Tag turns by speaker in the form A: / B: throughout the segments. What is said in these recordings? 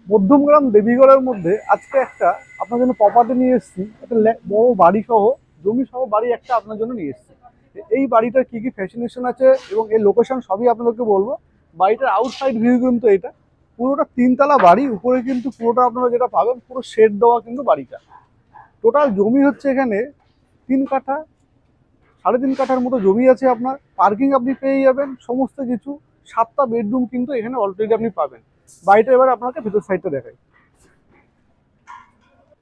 A: মধ্যমগ্রাম দেবীগড়ের মধ্যে আজকে একটা আপনার জন্য প্রপার্টি নিয়ে এসেছি। একটা বড় বাড়ি সহ, জমি সহ বাড়ি একটা আপনার জন্য নিয়ে এসেছি। এই বাড়িটার কি কি ফ্যাসিনেশন আছে এবং এর লোকেশন সবই আপনাদেরকে বলবো। বাড়িটার আউটসাইড ভিউ কিন্তু এটা পুরোটা তিনতলা বাড়ি, উপরে কিন্তু পুরোটা আপনারা যেটা পাবেন পুরো শেড দেওয়া কিন্তু বাড়িটা। টোটাল জমি হচ্ছে এখানে 3 কাঠা, 3.5 কাঠার মতো জমি আছে আপনার। পার্কিং আপনি পেয়ে যাবেন সমস্ত কিছু। 7টা বেডরুম কিন্তু এখানে অলরেডি আপনি পাবেন। বাড়িটা এবার আপনাকে ভেতর সাইডটা দেখাই।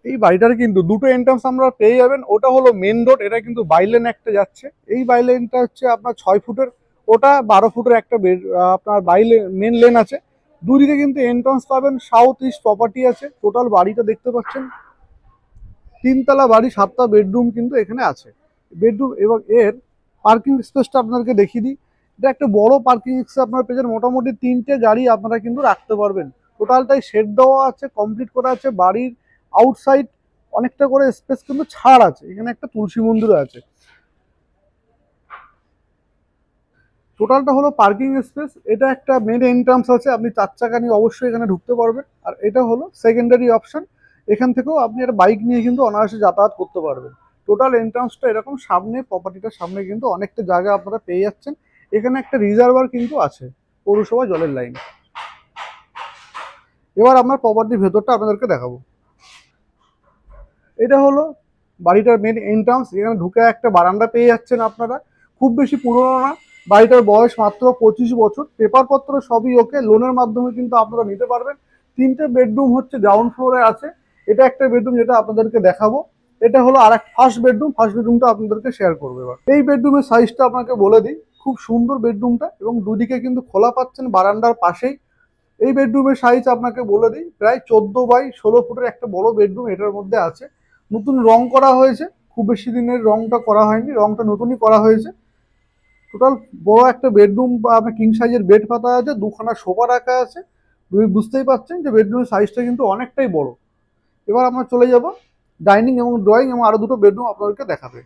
A: এই বাড়িটার কিন্তু দুটো এন্ট্রান্স আমরা পেয়ে যাবেন। ওটা হলো মেন রোড, এটা কিন্তু বাইলেন একটা যাচ্ছে। এই বাইলেনটা হচ্ছে আপনার 6 ফুটের, ওটা 12 ফুটের একটা আপনার বাইলেন মেন লেন আছে। দুদিকে কিন্তু এন্ট্রান্স পাবেন। সাউথ ইস্ট প্রপার্টি আছে। টোটাল বাড়িটা দেখতে পাচ্ছেন তিনতলা বাড়ি, 7টা বেডরুম কিন্তু এখানে আছে। বেডরুম এবং এর পার্কিং স্পেসটা আপনাদেরকে দেখিয়ে দিই। এটা একটা বড় পার্কিং স্পেস আপনার পেয়েছেন। মোটামুটি 3টে গাড়ি আপনারা কিন্তু রাখতে পারবেন। টোটালটাই শেড দেওয়া আছে, কমপ্লিট করা আছে। বাড়ির আউটসাইড অনেকটা করে স্পেস কিন্তু ছাড় আছে। এখানে একটা তুলসী মন্দিরও আছে। টোটালটা হলো পার্কিং স্পেস। এটা একটা মেন এন্ট্রান্স আছে, আপনি 4 চাকা নিয়ে অবশ্যই এখানে ঢুকতে পারবেন। আর এটা হলো সেকেন্ডারি অপশন। এখান থেকেও আপনি একটা বাইক নিয়ে কিন্তু অনায়াসে যাতায়াত করতে পারবেন। টোটাল এন্ট্রান্সটা এরকম। সামনে প্রপার্টিটার সামনে কিন্তু অনেকটা জায়গা আপনারা পেয়ে যাচ্ছেন। এখানে একটা রিজার্ভার কিন্তু আছে, পৌরসভা জলের লাইন। এবার আপনার প্রপার্টির ভেতরটা আপনাদেরকে দেখাবো। এটা হলো বাড়িটার মেন এন্ট্রান্স। এখানে ঢুকে একটা বারান্দা পেয়ে যাচ্ছেন আপনারা। খুব বেশি পুরনো না, বাড়িটার বয়স মাত্র 25 বছর। পেপারপত্র সবই ওকে, লোনের মাধ্যমে কিন্তু আপনারা নিতে পারবেন। 3টে বেডরুম হচ্ছে গ্রাউন্ড ফ্লোরে আছে। এটা একটা বেডরুম যেটা আপনাদেরকে দেখাবো। এটা হলো আর এক ফার্স্ট বেডরুম। ফার্স্ট বেডরুমটা আপনাদেরকে শেয়ার করবো। এবার এই বেডরুমের সাইজটা আপনাকে বলে দিই। খুব সুন্দর বেডরুমটা, এবং দুদিকে কিন্তু খোলা পাচ্ছেন বারান্দার পাশেই। এই বেডরুমের সাইজ আপনাকে বলে দিই, প্রায় 14 বাই 16 ফুটের একটা বড় বেডরুম এটার মধ্যে আছে। নতুন রং করা হয়েছে, খুব বেশি দিনের রংটা করা হয়নি, রংটা নতুনই করা হয়েছে। টোটাল বড় একটা বেডরুম বা আপনার কিং সাইজের বেড পাতা আছে, 2খানা সোফা রাখা আছে। তুমি বুঝতেই পারছেন যে বেডরুমের সাইজটা কিন্তু অনেকটাই বড়। এবার আমরা চলে যাব ডাইনিং এবং ড্রয়িং, এবং আরো দুটো বেডরুম আপনাদেরকে দেখাবে।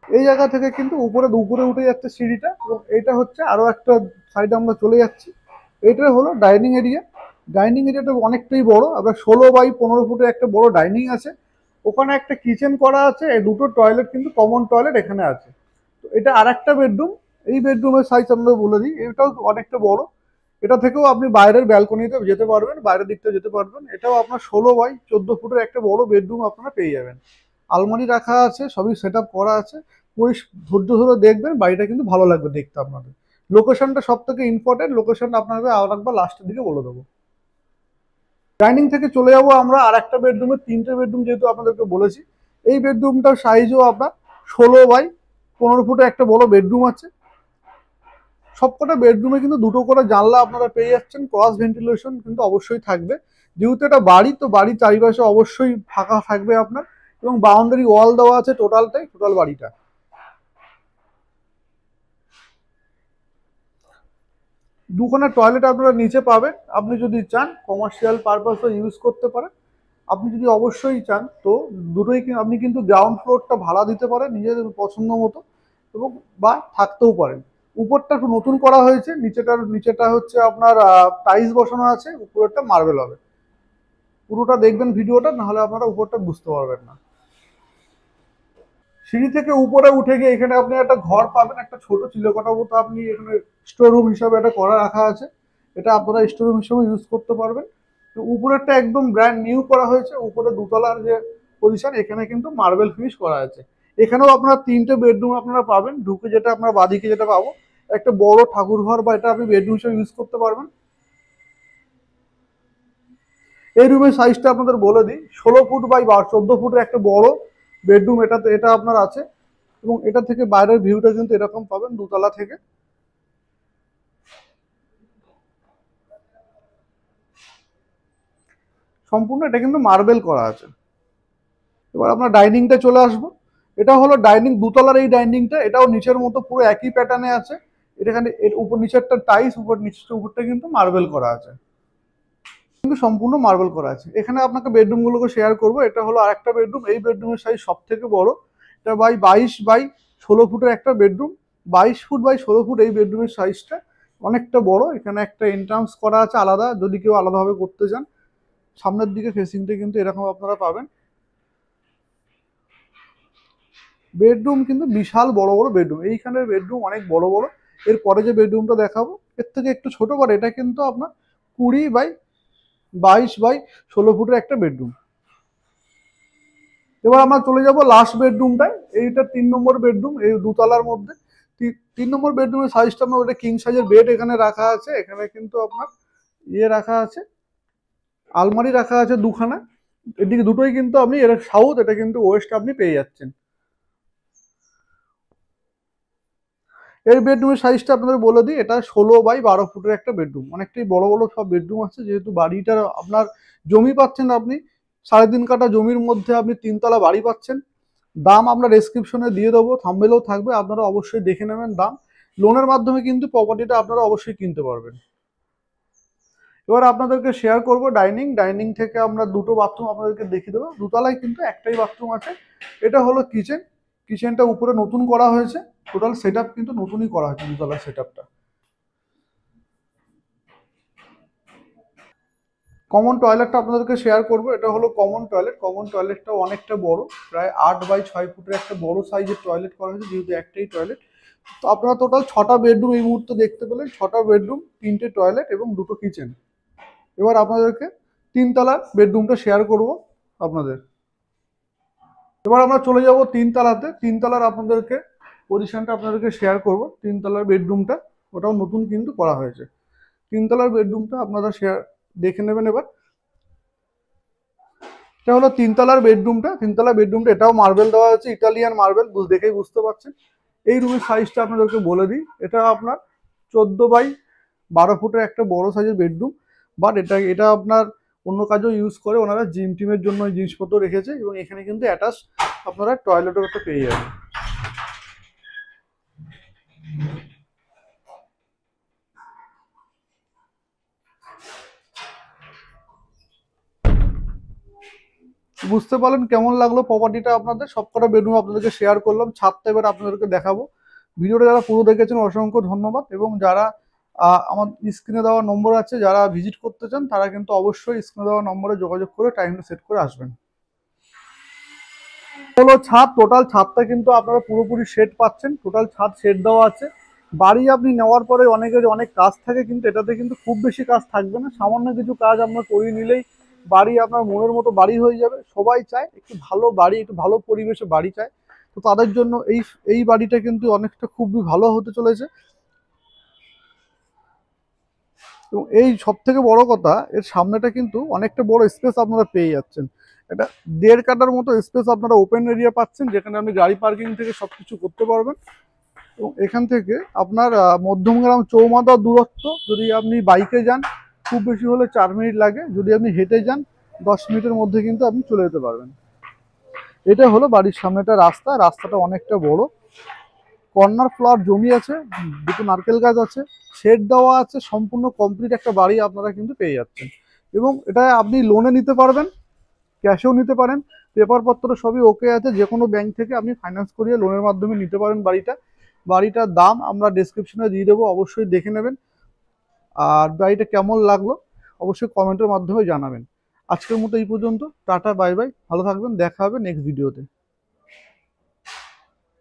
A: এই জায়গা থেকে কিন্তু উপরে উপরে উঠে যাচ্ছে সিঁড়িটা, এবং এইটা হচ্ছে আরো একটা সাইডে আমরা চলে যাচ্ছি। এটা হলো ডাইনিং এরিয়া। ডাইনিং এরিয়াটা অনেকটাই বড়। আপনার 16 বাই 15 ফুটের একটা বড় ডাইনিং আছে। ওখানে একটা কিচেন করা আছে, এই দুটো টয়লেট কিন্তু কমন টয়লেট এখানে আছে। তো এটা আর একটা বেডরুম। এই বেডরুমের সাইজ আমরা বলে দিই, এটাও অনেকটা বড়। এটা থেকেও আপনি বাইরের ব্যালকনিতে যেতে পারবেন, বাইরের দিকটা যেতে পারবেন। এটাও আপনার 16 বাই 14 ফুটের একটা বড় বেডরুম আপনারা পেয়ে যাবেন। আলমারি রাখা আছে, সবই সেট আপ করা আছে। ধৈর্য ধরে দেখবেন, বাড়িটা কিন্তু ভালো লাগবে দেখতে আপনাদের। লোকেশনটা সব থেকে ইম্পর্টেন্ট, লোকেশনটা আপনাদের আর একবার লাস্টের দিকে বলে দেবো। ডাইনিং থেকে চলে যাবো আমরা আর একটা বেডরুমে। 3টে বেডরুম যেহেতু আপনাদেরকে বলেছি, এই বেডরুমটার সাইজও আপনার 16 বাই 15 ফুটের একটা বড় বেডরুম আছে। সবকটা বেডরুমে কিন্তু দুটো করে জানলা আপনারা পেয়ে যাচ্ছেন। ক্রস ভেন্টিলেশন কিন্তু অবশ্যই থাকবে। যেহেতু এটা বাড়ি, তো বাড়ির চারিপাশে অবশ্যই ফাঁকা থাকবে আপনার, এবং বাউন্ডারি ওয়াল দেওয়া আছে টোটাল বাড়িটা। দুখানা টয়লেট আপনারা নিচে পাবেন। আপনি যদি চান কমার্শিয়াল পারপাসও ইউজ করতে পারেন। আপনি যদি অবশ্যই চান তো দুটোই আপনি কিন্তু গ্রাউন্ড ফ্লোরটা ভাড়া দিতে পারেন নিজেদের পছন্দ মতো, এবং বা থাকতেও পারেন। উপরটা একটু নতুন করা হয়েছে, নিচেটা হচ্ছে আপনার টাইলস বসানো আছে, উপরেরটা মার্বেল হবে। পুরোটা দেখবেন ভিডিওটা, নাহলে আপনারা উপরটা বুঝতে পারবেন না। সিঁড়ি থেকে উপরে উঠে গিয়ে এখানে আপনি একটা ঘর পাবেন, একটা ছোট চিলেকোঠা মতো। আপনি এখানে স্টোর রুম হিসাবে এটা করা রাখা আছে। এটা আপনারা স্টোর রুম হিসাবে ইউজ করতে পারবেন। তো উপরেরটা একদম ব্র্যান্ড নিউ করা হয়েছে। উপরে দোতলার যে পজিশন, এখানে কিন্তু মার্বেল ফিনিশ করা আছে। এখানেও আপনারা 3টে বেডরুম আপনারা পাবেন। ঢুকে যেটা আপনার বাদিকে যেটা পাবো, একটা বড় ঠাকুর ঘর, বা এটা আপনি বেডরুম হিসেবে ইউজ করতে পারবেন। এই রুমের সাইজটা আপনাদের বলে দিই, 16 ফুট বাই 14 ফুটের একটা বড় বেডরুম এটা আপনার আছে। এবং এটা থেকে বাইরের ভিউটা কিন্তু এরকম পাবেন দোতলা থেকে। সম্পূর্ণ এটা কিন্তু মার্বেল করা আছে। এবার আমরা ডাইনিংটা চলে আসবো। এটা হলো ডাইনিং, দোতলার এই ডাইনিংটা। এটাও নিচের মতো পুরো একই প্যাটার্নে আছে। এখানে এর উপর নিচেরটা টাইলস, উপরটা কিন্তু মার্বেল করা আছে। কিন্তু সম্পূর্ণ মার্বেল করা আছে। এখানে আপনাকে বেডরুম গুলোকে শেয়ার করবো। এটা হলো আরেকটা বেডরুম। এই বেডরুমের সাইজ সব থেকে বড়। এটা 22 বাই 16 ফুটের একটা বেডরুম। 22 ফুট বাই 16 ফুট এই বেডরুমের সাইজটা অনেকটা বড়। এখানে একটা এন্ট্রান্স করা আছে আলাদা, যদি কেউ আলাদাভাবে করতে চান। সামনের দিকে ফেসিংটা কিন্তু এরকম আপনারা পাবেন। বেডরুম কিন্তু বিশাল বড় বড় বেডরুম, এইখানের বেডরুম অনেক বড় বড়। এরপরে যে বেডরুমটা দেখাবো এর থেকে একটু ছোট, করে এটা কিন্তু আপনার 20x22/16 ফুটের একটা বেডরুম। এবার আমরা চলে যাব লাস্ট বেডরুমটায়। এইটা 3 নম্বর বেডরুম, এই দুতলার মধ্যে। 3 নম্বর বেডরুমের সাইজটা আপনার ওটা কিং সাইজের বেড এখানে রাখা আছে। এখানে কিন্তু আপনার রাখা আছে, আলমারি রাখা আছে দুখানা। এদিকে দুটোই কিন্তু আপনি, এটা সাউথ, এটা কিন্তু ওয়েস্ট আপনি পেয়ে যাচ্ছেন। এই বেডরুমের সাইজটা আপনাদের বলে দিই, এটা 16x12 ফুটের একটা বেডরুম। অনেকটাই বড় বড় সব বেডরুম আছে, যেহেতু বাড়িটা আপনার জমি পাচ্ছেন আপনি 3.5 কাঠা জমির মধ্যে আপনি 3 তলা বাড়ি পাচ্ছেন। দাম আমরা ডেসক্রিপশনে দিয়ে দেবো, থাম্বনেলেও থাকবে, আপনারা অবশ্যই দেখে নেবেন দাম। লোনের মাধ্যমে কিন্তু প্রপার্টিটা আপনারা অবশ্যই কিনতে পারবেন। এবার আপনাদেরকে শেয়ার করব ডাইনিং। ডাইনিং থেকে আমরা দুটো বাথরুম আপনাদেরকে দেখিয়ে দেবো। দুতলায় কিন্তু একটাই বাথরুম আছে। এটা হলো কিচেন। কিচেনটা উপরে নতুন করা হয়েছে, টোটাল সেট আপ কিন্তু নতুনই করা হয়েছে দুতলার সেট আপটা। কমন টয়লেটটা আপনাদেরকে শেয়ার করব। এটা হলো কমন টয়লেট। কমন টয়লেটটা অনেকটা বড়, প্রায় 8x6 ফুটের একটা বড় সাইজের টয়লেট করা হয়েছে, যেহেতু একটাই টয়লেট। তো আপনারা টোটাল 6টা বেডরুম এই মুহূর্তে দেখতে পেলেন। 6টা বেডরুম, 3টে টয়লেট এবং 2টো কিচেন। এবার আপনাদেরকে 3 তলার বেডরুমটা শেয়ার করব আপনাদের। এবার আমরা চলে যাব 3 তলাতে। 3 তলার আপনাদেরকে পজিশনটা আপনাদেরকে শেয়ার করব। 3 তলার বেডরুমটা ওটাও নতুন কিন্তু করা হয়েছে। 3 তলার বেডরুমটা আপনারা শেয়ার দেখে নেবেন। এবার এটা হলো 3 তলার বেডরুমটা। 3 তলার বেডরুমটা এটাও মার্বেল দেওয়া হয়েছে, ইটালিয়ান মার্বেল, দেখেই বুঝতে পারছেন। এই রুমের সাইজটা আপনাদেরকে বলে দিই, এটা আপনার 14x12 ফুটের একটা বড় সাইজের বেডরুম। বাট এটা এটা আপনার অন্য কাজেও ইউজ করে ওনারা, জিম টিমের জন্য জিনিসপত্র রেখেছে। এবং এখানে কিন্তু অ্যাটাচ আপনারা টয়লেটও একটা পেয়ে যাবেন। বুঝতে পারলেন কেমন লাগলো প্রপার্টিটা আপনাদের? সবকটা বেডরুম আপনাদেরকে শেয়ার করলাম, ছাদটা এবার আপনাদেরকে দেখাবো। ভিডিওটা যারা পুরো দেখেছেন অসংখ্য ধন্যবাদ। এবং যারা আমার স্ক্রিনে দেওয়া নম্বর আছে, যারা ভিজিট করতে চান তারা কিন্তু অবশ্যই স্ক্রিনে দেওয়া নম্বরে যোগাযোগ করে টাইমটা সেট করে আসবেন। হলো ছাদ, টোটাল ছাদটা কিন্তু আপনারা পুরোপুরি শেড পাচ্ছেন। টোটাল ছাদ শেড দেওয়া আছে। বাড়ি আপনি নেওয়ার পরে অনেকের অনেক কাজ থাকে, কিন্তু এটাতে কিন্তু খুব বেশি কাজ থাকবে না। সামান্য কিছু কাজ আপনার করিয়ে নিলেই বাড়ি আপনার মনের মতো বাড়ি হয়ে যাবে। সবাই চায় একটু ভালো বাড়ি, একটু ভালো পরিবেশে বাড়ি চায়। তো তাদের জন্য এই এই বাড়িটা কিন্তু অনেকটা খুবই ভালো হতে চলেছে। এবং এই সব থেকে বড় কথা, এর সামনেটা কিন্তু অনেকটা বড় স্পেস আপনারা পেয়ে যাচ্ছেন। এটা 1.5 কাঠার মতো স্পেস আপনারা ওপেন এরিয়া পাচ্ছেন, যেখানে আপনি গাড়ি পার্কিং থেকে সবকিছু করতে পারবেন। এবং এখান থেকে আপনার মধ্যমগ্রাম চৌমাথা দূরত্ব, যদি আপনি বাইকে যান খুব বেশি হলে 4 মিনিট লাগে, যদি আপনি হেঁটে যান 10 মিনিটের মধ্যে কিন্তু আপনি চলে যেতে পারবেন। এটা হলো বাড়ির সামনেটা রাস্তা। রাস্তাটা অনেকটা বড়, কর্নার ফ্লোর জমি আছে, দুটো নারকেল গাছ আছে, শেড দেওয়া আছে, সম্পূর্ণ কমপ্লিট একটা বাড়ি আপনারা কিন্তু পেয়ে যাচ্ছেন। এবং এটা আপনি লোনে নিতে পারবেন, ক্যাশেও নিতে পারেন। পেপারপত্র সবই ওকে আছে, যে কোনো ব্যাংক থেকে আপনি ফাইন্যান্স করিয়ে লোনের মাধ্যমে নিতে পারেন বাড়িটা। বাড়িটার দাম আমরা ডেসক্রিপশনে দিয়ে দেবো, অবশ্যই দেখে নেবেন। আর বাড়িটা কেমন লাগলো অবশ্যই কমেন্টের মাধ্যমে জানাবেন। আজকের মতো এই পর্যন্ত, টাটা বাই বাই, ভালো থাকবেন, দেখা হবে নেক্সট ভিডিওতে।